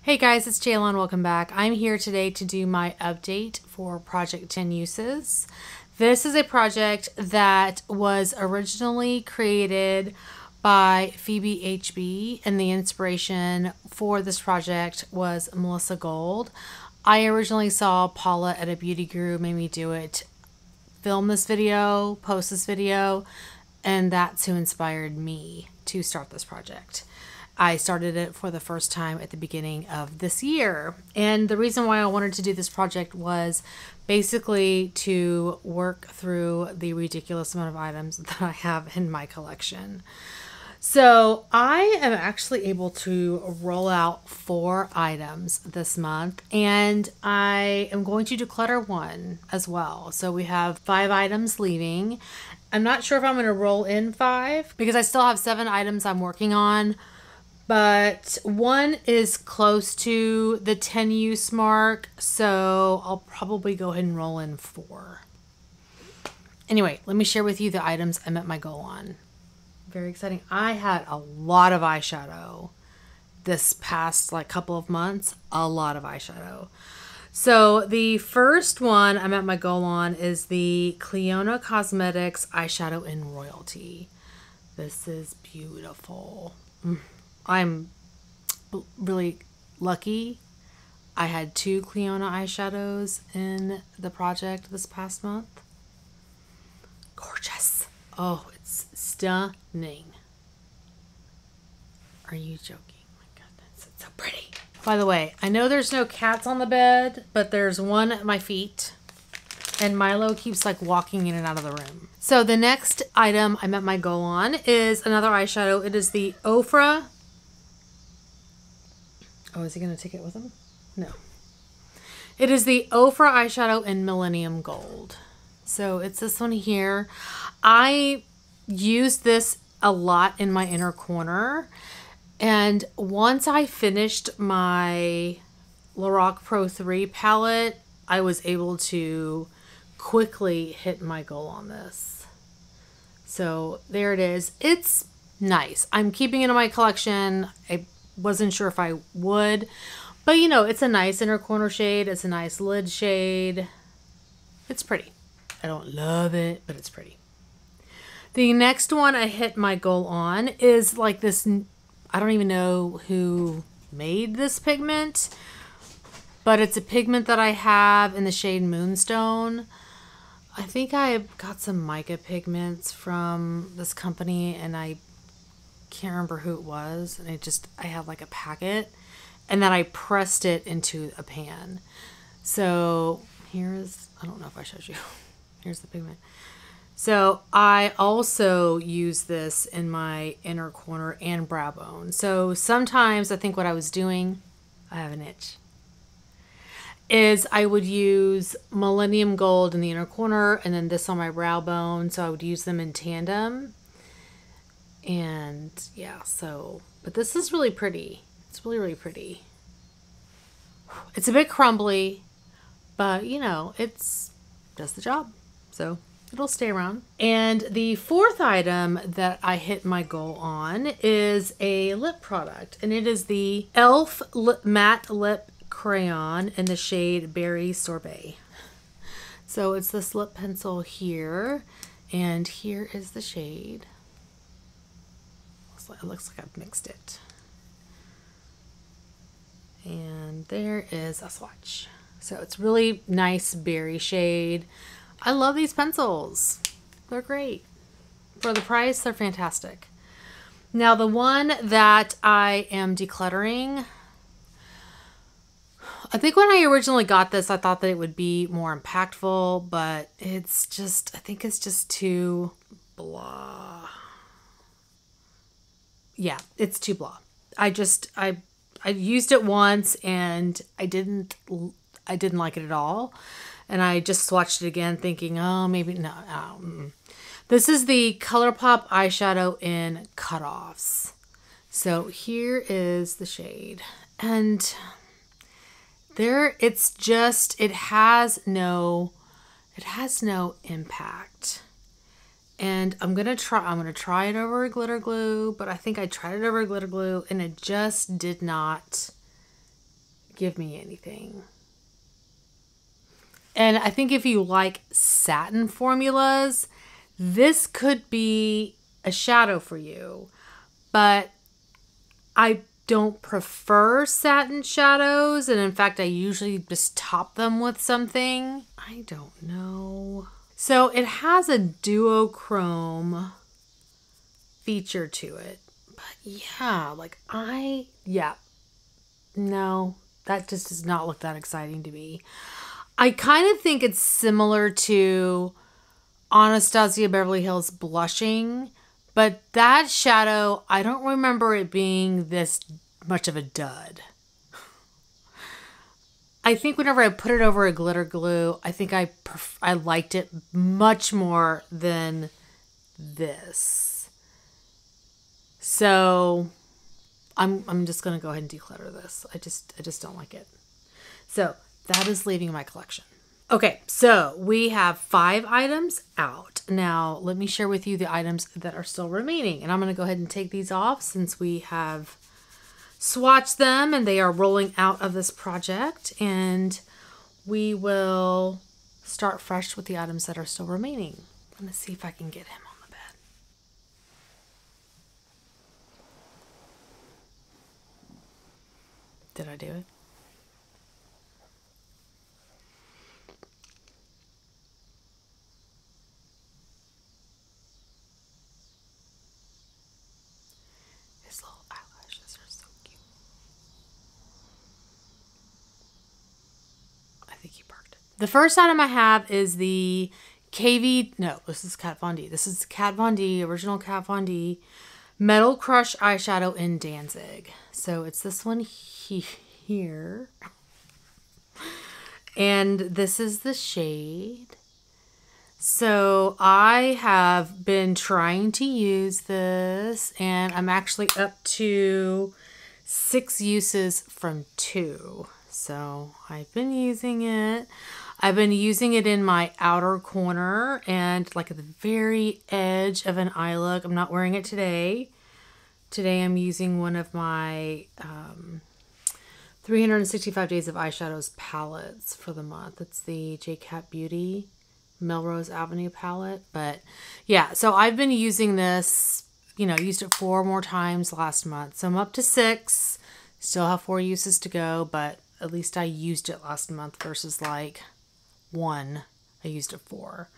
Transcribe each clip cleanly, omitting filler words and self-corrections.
Hey guys, it's Jaylon. Welcome back. I'm here today to do my update for Project 10 Uses. This is a project that was originally created by Phoebe HB, and the inspiration for this project was Melissa Gold. I originally saw Paula at a beauty guru made me do it, film this video, post this video, and that's who inspired me to start this project. I started it for the first time at the beginning of this year. And the reason why I wanted to do this project was basically to work through the ridiculous amount of items that I have in my collection. So I am actually able to roll out 4 items this month, and I am going to declutter 1 as well. So we have 5 items leaving. I'm not sure if I'm going to roll in 5 because I still have 7 items I'm working on. But 1 is close to the 10 use mark, so I'll probably go ahead and roll in 4. Anyway, let me share with you the items I met my goal on. Very exciting. I had a lot of eyeshadow this past couple of months. A lot of eyeshadow. So the first one I met my goal on is the Clionadh Cosmetics eyeshadow in Royalty. This is beautiful. I'm really lucky. I had 2 Clionadh eyeshadows in the project this past month. Gorgeous. Oh, it's stunning. Are you joking? My goodness, it's so pretty. By the way, I know there's no cats on the bed, but there's one at my feet. And Milo keeps walking in and out of the room. So the next item I met my goal on is another eyeshadow. It is the Ofra. Oh, is he going to take it with him? No. It is the Ofra eyeshadow in Millennium Gold. So it's this one here. I used this a lot in my inner corner. And once I finished my Lorac Pro 3 palette, I was able to quickly hit my goal on this. So there it is. It's nice. I'm keeping it in my collection. I wasn't sure if I would, but it's a nice inner corner shade. It's a nice lid shade. It's pretty. I don't love it, but it's pretty. The next one I hit my goal on is this, I don't even know who made this pigment, but it's a pigment that I have in the shade Moonstone. I think I got some mica pigments from this company, and I can't remember who it was, and I have a packet, and then I pressed it into a pan. So here's, I don't know if I showed you, here's the pigment. So I also use this in my inner corner and brow bone. So sometimes I think what I was doing, I have an itch, is I would use Millennium Gold in the inner corner and then this on my brow bone. So I would use them in tandem. And yeah, but this is really pretty. It's really, really pretty. It's a bit crumbly, but it's does the job. So it'll stay around. And the 4th item that I hit my goal on is a lip product, and it is the e.l.f. Matte Lip Crayon in the shade Berry Sorbet. So it's this lip pencil here, and here is the shade. It looks like I've mixed it. And there is a swatch. So it's really nice berry shade. I love these pencils. They're great. For the price, they're fantastic. Now the one that I am decluttering, I think when I originally got this, I thought that it would be more impactful, but it's just, I think it's just too blah. Yeah, it's too blah. I used it once and I didn't like it at all. And I just swatched it again thinking, oh, maybe no. This is the ColourPop eyeshadow in Cutoffs. So here is the shade. And there it has no impact. And I'm gonna try it over glitter glue, but I think I tried it over glitter glue and it just did not give me anything. And I think if you like satin formulas, this could be a shadow for you. But I don't prefer satin shadows. And in fact, I usually just top them with something. I don't know. So it has a duochrome feature to it. But yeah, like no, that just does not look that exciting to me. I kind of think it's similar to Anastasia Beverly Hills Blushing, but that shadow, I don't remember it being this much of a dud. I think whenever I put it over a glitter glue, I think I liked it much more than this. So I'm just gonna go ahead and declutter this. I just don't like it. So that is leaving my collection. Okay, so we have 5 items out. Now, let me share with you the items that are still remaining. And I'm going to go ahead and take these off since we have swatched them and they are rolling out of this project. And we will start fresh with the items that are still remaining. I'm going to see if I can get him on the bed. Did I do it? His little eyelashes are so cute. I think he parked it. The first item I have is the this is Kat Von D. This is Kat Von D, original Kat Von D Metal Crush eyeshadow in Danzig. So it's this one here. And this is the shade. So I have been trying to use this and I'm actually up to 6 uses from 2. So I've been using it. I've been using it in my outer corner and like at the very edge of an eye look. I'm not wearing it today. Today I'm using one of my 365 Days of Eyeshadows palettes for the month. It's the J. Cat Beauty Melrose Avenue palette. But yeah, so I've been using this, used it 4 more times last month. So I'm up to 6. Still have 4 uses to go, but at least I used it last month versus like 1 I used it for.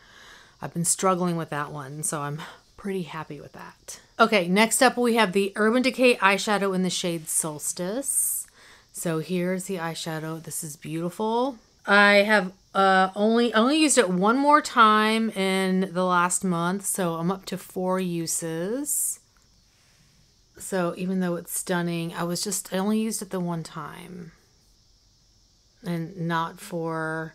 I've been struggling with that one, so I'm pretty happy with that. Okay, next up we have the Urban Decay eyeshadow in the shade Solstice. So here's the eyeshadow. This is beautiful. I have only used it 1 more time in the last month, so I'm up to 4 uses. So even though it's stunning, I only used it the 1 time. And not for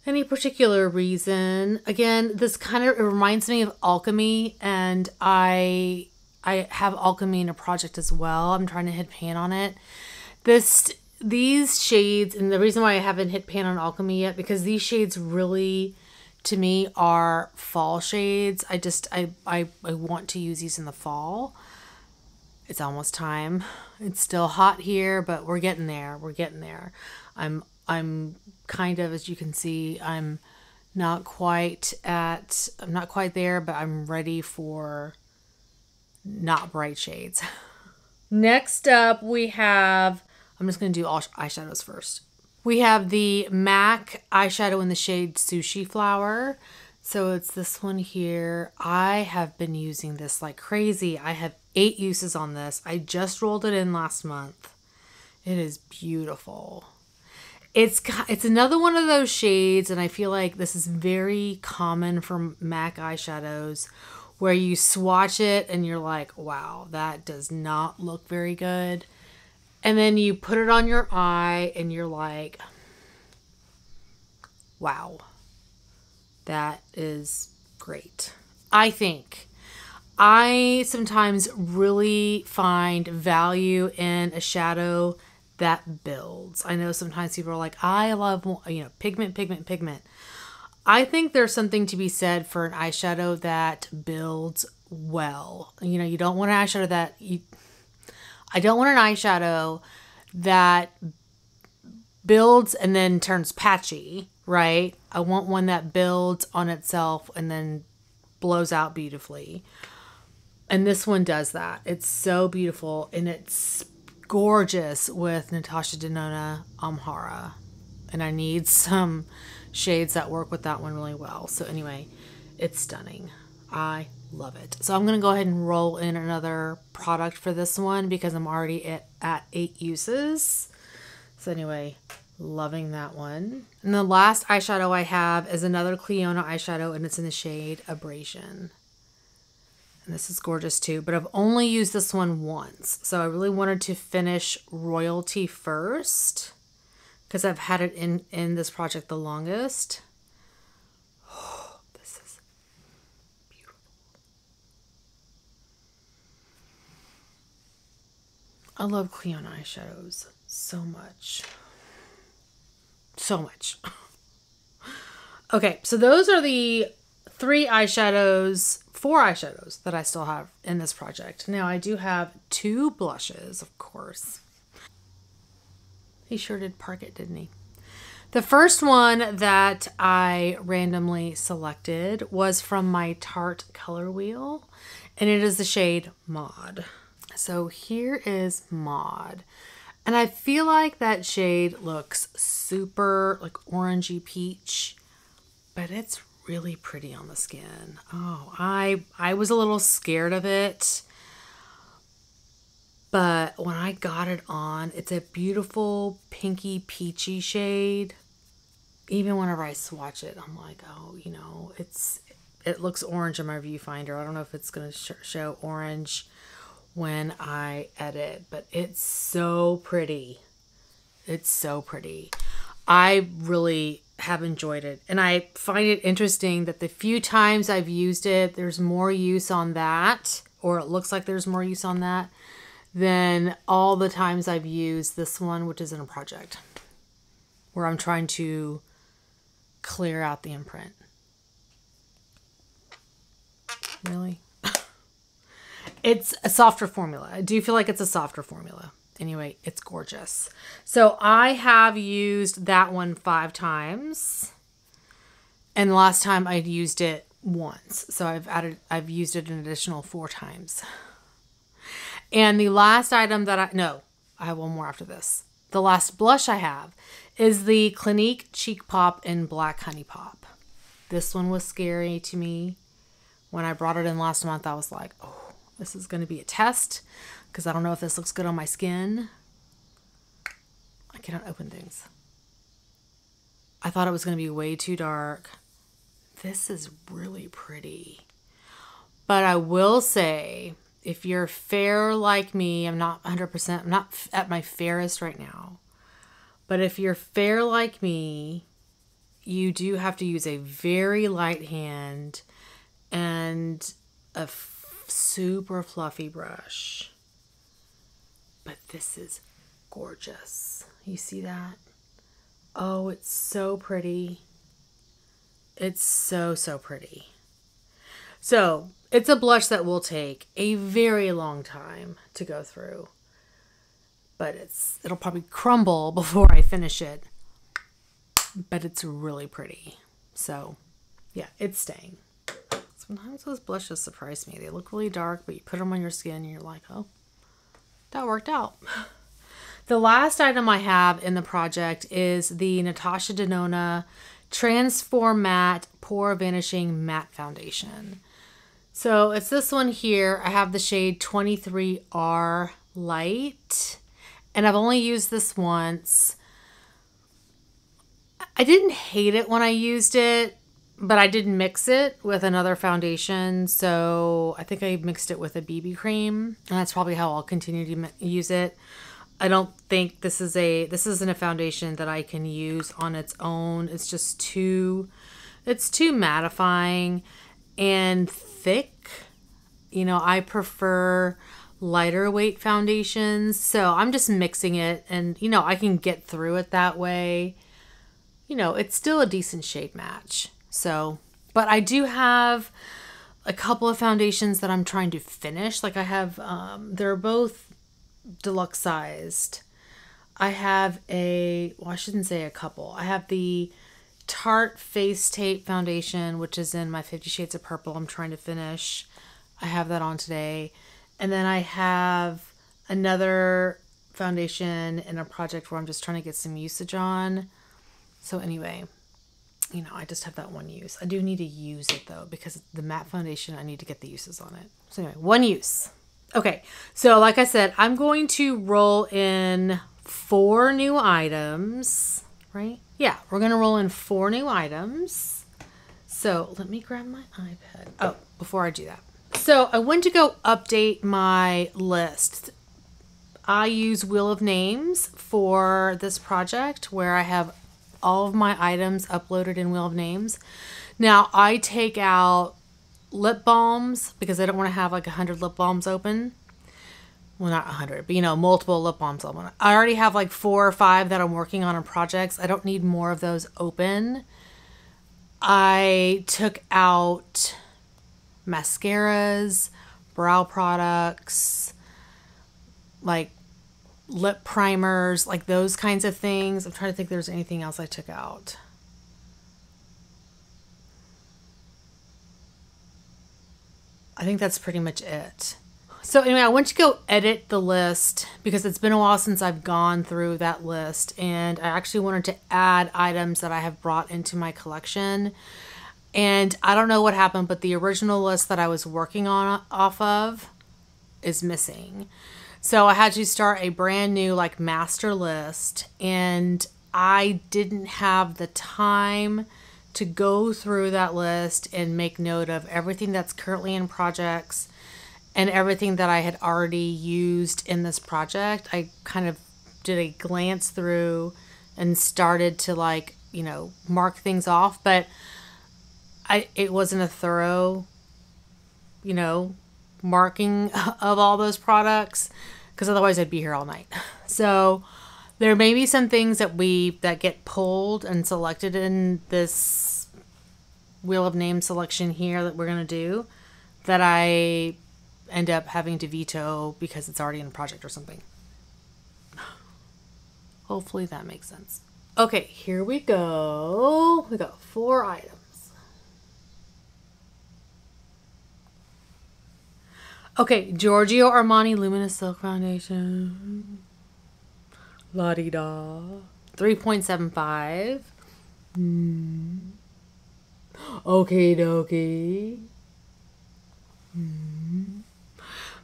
any particular reason. Again, this kind of reminds me of Alchemy, and I have Alchemy in a project as well. I'm trying to hit pan on it. These shades, and the reason why I haven't hit pan on Alchemy yet, because these shades really, to me, are fall shades. I want to use these in the fall. It's almost time. It's still hot here, but we're getting there. We're getting there. I'm kind of, as you can see, I'm not quite there, but I'm ready for not bright shades. Next up, we have, I'm just going to do all eyeshadows first. We have the MAC eyeshadow in the shade Sushi Flower. So it's this one here. I have been using this like crazy. I have 8 uses on this. I just rolled it in last month. It is beautiful. It's another one of those shades, and I feel like this is very common for MAC eyeshadows, where you swatch it and you're like, wow, that does not look very good. And then you put it on your eye and you're like, wow, that is great. I think I sometimes really find value in a shadow that builds. I know sometimes people are like, I love, pigment. I think there's something to be said for an eyeshadow that builds well. You don't want an eyeshadow that builds and then turns patchy, right? I want one that builds on itself and then blows out beautifully. And this one does that. It's so beautiful, and it's gorgeous with Natasha Denona Amhara. And I need some shades that work with that one really well. So anyway, it's stunning. I love it. So I'm going to go ahead and roll in another product for this one because I'm already at 8 uses. So anyway, loving that one. And the last eyeshadow I have is another Clionadh eyeshadow, and it's in the shade Abrasion. And this is gorgeous too, but I've only used this one once. So I really wanted to finish Royalty first because I've had it in this project the longest. Oh, this is beautiful. I love Clionadh eyeshadows so much. So much. Okay, so those are the 4 eyeshadows that I still have in this project. Now I do have 2 blushes, of course. He sure did park it, didn't he? The first one that I randomly selected was from my Tarte color wheel, and it is the shade Maud. So here is Maud. And I feel like that shade looks super like orangey peach, but it's really pretty on the skin. Oh, I was a little scared of it, but when I got it on, it's a beautiful pinky peachy shade. Even whenever I swatch it, I'm like, oh, you know, it looks orange in my viewfinder. I don't know if it's going to show orange when I edit, but it's so pretty. It's so pretty. I really have enjoyed it, and I find it interesting that the few times I've used it, there's more use on that, or it looks like there's more use on that than all the times I've used this one, which is in a project where I'm trying to clear out the imprint. Really? It's a softer formula. I do feel like it's a softer formula. Anyway, it's gorgeous. So I have used that one 5 times. And the last time I'd used it once. So I've used it an additional 4 times. And the last item that I have one more after this. The last blush I have is the Clinique Cheek Pop in Black Honey Pop. This one was scary to me. When I brought it in last month, I was like, oh, this is going to be a test because I don't know if this looks good on my skin. I cannot open things. I thought it was going to be way too dark. This is really pretty. But I will say, if you're fair like me, I'm not 100%, I'm not at my fairest right now. But if you're fair like me, you do have to use a very light hand and a super fluffy brush. But this is gorgeous. You see that? Oh, it's so pretty. It's so, so pretty. So it's a blush that will take a very long time to go through, but it'll probably crumble before I finish it, but it's really pretty. So yeah, it's staying. Sometimes those blushes surprise me. They look really dark, but you put them on your skin and you're like, oh, that worked out. The last item I have in the project is the Natasha Denona Transform Matte Pore Vanishing Matte Foundation. So it's this one here. I have the shade 23R Light, and I've only used this once. I didn't hate it when I used it, but I did mix it with another foundation. So I think I mixed it with a BB cream, and that's probably how I'll continue to use it. I don't think this isn't a foundation that I can use on its own. It's just too mattifying and thick. You know, I prefer lighter weight foundations. So I'm just mixing it, and you know, I can get through it that way. You know, it's still a decent shade match. So, but I do have a couple of foundations that I'm trying to finish. Like I have, they're both deluxe sized. I have well, I shouldn't say a couple. I have the Tarte Face Tape Foundation, which is in my 50 Shades of Purple. I'm trying to finish. I have that on today. And then I have another foundation in a project where I'm just trying to get some usage on. So anyway, you know, I just have that one use. I do need to use it though, because the matte foundation, I need to get the uses on it. So anyway, one use. Okay, so like I said, I'm going to roll in 4 new items, right? Yeah, we're going to roll in 4 new items. So let me grab my iPad. Oh, before I do that. So I went to go update my list. I use Wheel of Names for this project where I have all of my items uploaded in Wheel of Names. Now I take out lip balms because I don't want to have like 100 lip balms open. Well, not 100, but you know, multiple lip balms open. I already have like 4 or 5 that I'm working on projects. I don't need more of those open. I took out mascaras, brow products, like lip primers, like those kinds of things. I'm trying to think if there's anything else I took out. I think that's pretty much it. So anyway, I went to go edit the list because it's been a while since I've gone through that list, and I actually wanted to add items that I have brought into my collection. And I don't know what happened, but the original list that I was working on off of is missing. So I had to start a brand new like master list, and I didn't have the time to go through that list and make note of everything that's currently in projects and everything that I had already used in this project. I kind of did a glance through and started to like, you know, mark things off, but it wasn't a thorough, you know, marking of all those products, because otherwise I'd be here all night. So there may be some things that get pulled and selected in this Wheel of Names selection here that we're going to do that I end up having to veto because it's already in a project or something. Hopefully that makes sense. Okay, here we go. We got 4 items. Okay, Giorgio Armani Luminous Silk Foundation. La-di-da. 3.75. Okay, dokie.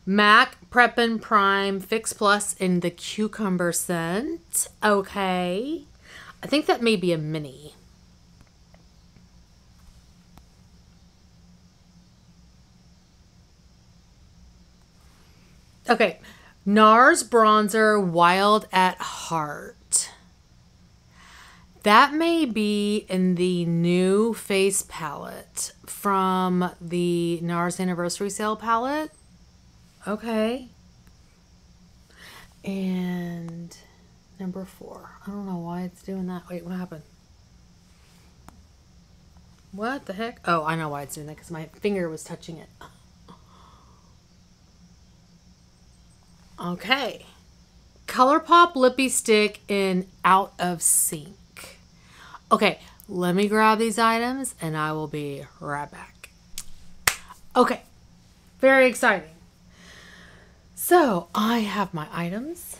MAC Prep and Prime Fix Plus in the cucumber scent. Okay. I think that may be a mini. Okay, NARS Bronzer Wild at Heart. That may be in the new face palette from the NARS Anniversary Sale palette. Okay. And number 4. I don't know why it's doing that. Wait, what happened? What the heck? Oh, I know why it's doing that, because my finger was touching it. Okay. ColourPop Lippy Stick in Out of Sync. Okay, let me grab these items and I will be right back. Okay, very exciting. So I have my items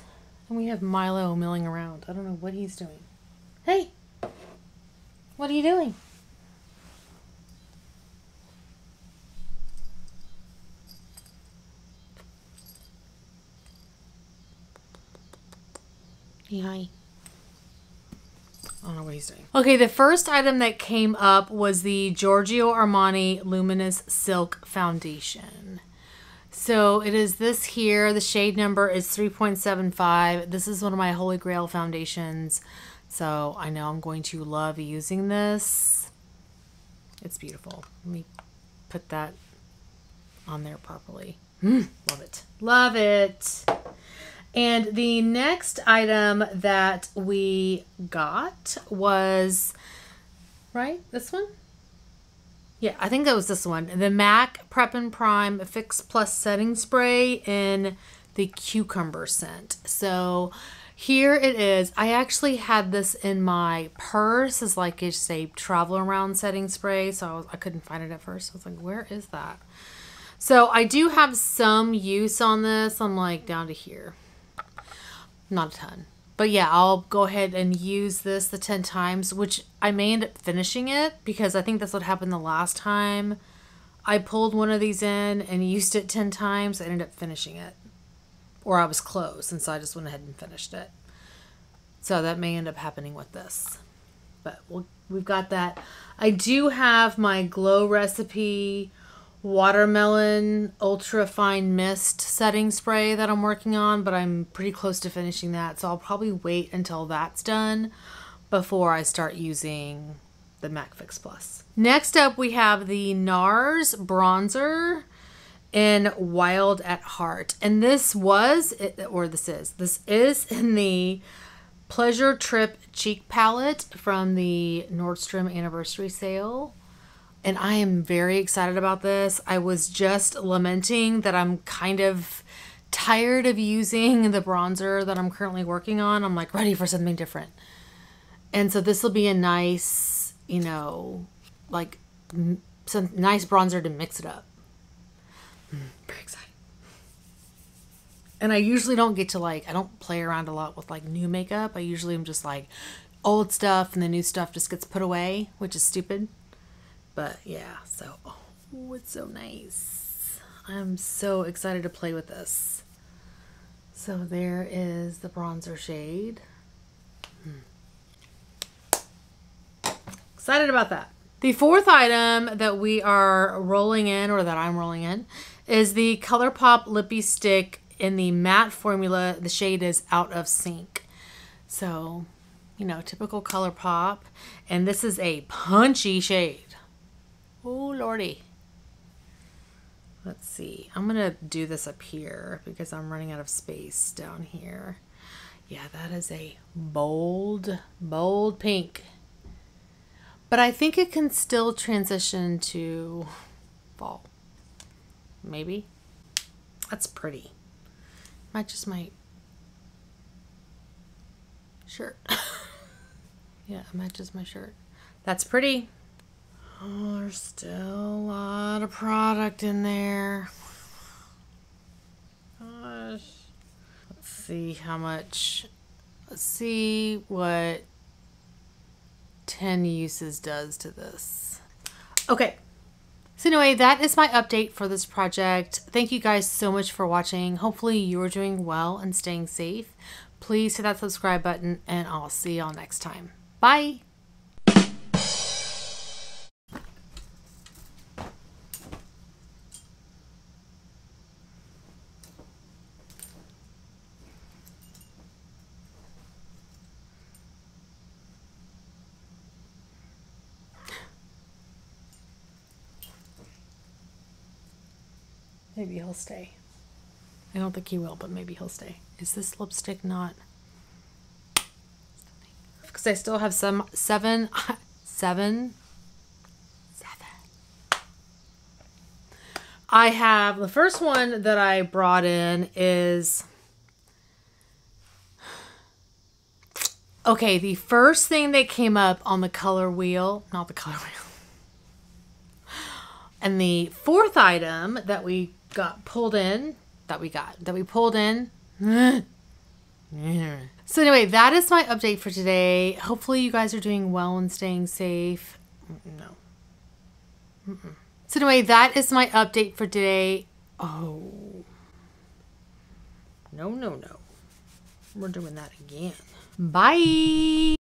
and we have Milo milling around. I don't know what he's doing. Hey, what are you doing? Hi. I don't know what he's doing. Okay, the first item that came up was the Giorgio Armani Luminous Silk Foundation. So it is this here. The shade number is 3.75. This is one of my Holy Grail foundations. So I know I'm going to love using this. It's beautiful. Let me put that on there properly. Love it. Love it. And the next item that we got was, right, this one? Yeah, I think that was this one. The MAC Prep and Prime Fix Plus Setting Spray in the cucumber scent. So Here it is. I actually had this in my purse as like it's a travel around setting spray. So I couldn't find it at first. I was like, where is that? So I do have some use on this. I'm like down to here. Not a ton. But yeah, I'll go ahead and use this the 10 times, which I may end up finishing it because I think that's what happened the last time I pulled one of these in and used it 10 times. I ended up finishing it. Or I was close, and so I just went ahead and finished it. So that may end up happening with this. But we've got that. I do have my Glow Recipe Watermelon Ultra Fine Mist setting spray that I'm working on, but I'm pretty close to finishing that. So I'll probably wait until that's done before I start using the MAC Fix Plus. Next up, we have the NARS Bronzer in Wild at Heart. And this is in the Pleasure Trip Cheek Palette from the Nordstrom Anniversary Sale. And I am very excited about this. I was just lamenting that I'm kind of tired of using the bronzer that I'm currently working on. I'm like ready for something different. And so this will be a nice, you know, like some nice bronzer to mix it up. Very excited. And I usually don't get to like, I don't play around a lot with like new makeup. I usually am just like old stuff and the new stuff just gets put away, which is stupid. But yeah, so, oh, it's so nice. I'm so excited to play with this. So there is the bronzer shade. Excited about that. The fourth item that we are rolling in, or that I'm rolling in, is the ColourPop Lippie Stick in the matte formula. The shade is Out of Sync. So, you know, typical ColourPop. And this is a punchy shade. Oh, lordy. Let's see. I'm going to do this up here because I'm running out of space down here. Yeah, that is a bold, bold pink. But I think it can still transition to fall. Maybe. That's pretty. Matches my shirt. Yeah, it matches my shirt. That's pretty. Oh, there's still a lot of product in there. Gosh. Let's see how much. Let's see what 10 uses does to this. Okay. So anyway, that is my update for this project. Thank you guys so much for watching. Hopefully you're doing well and staying safe. Please hit that subscribe button and I'll see y'all next time. Bye. Maybe he'll stay. I don't think he will, but maybe he'll stay. Is this lipstick not? Because I still have seven. I have, the first one that I brought in is, okay, the first thing that came up on the color wheel, not the color wheel. And the fourth item that we got pulled in, that we pulled in. So anyway, that is my update for today. Hopefully you guys are doing well and staying safe. No. So anyway, that is my update for today. Oh. No. We're doing that again. Bye.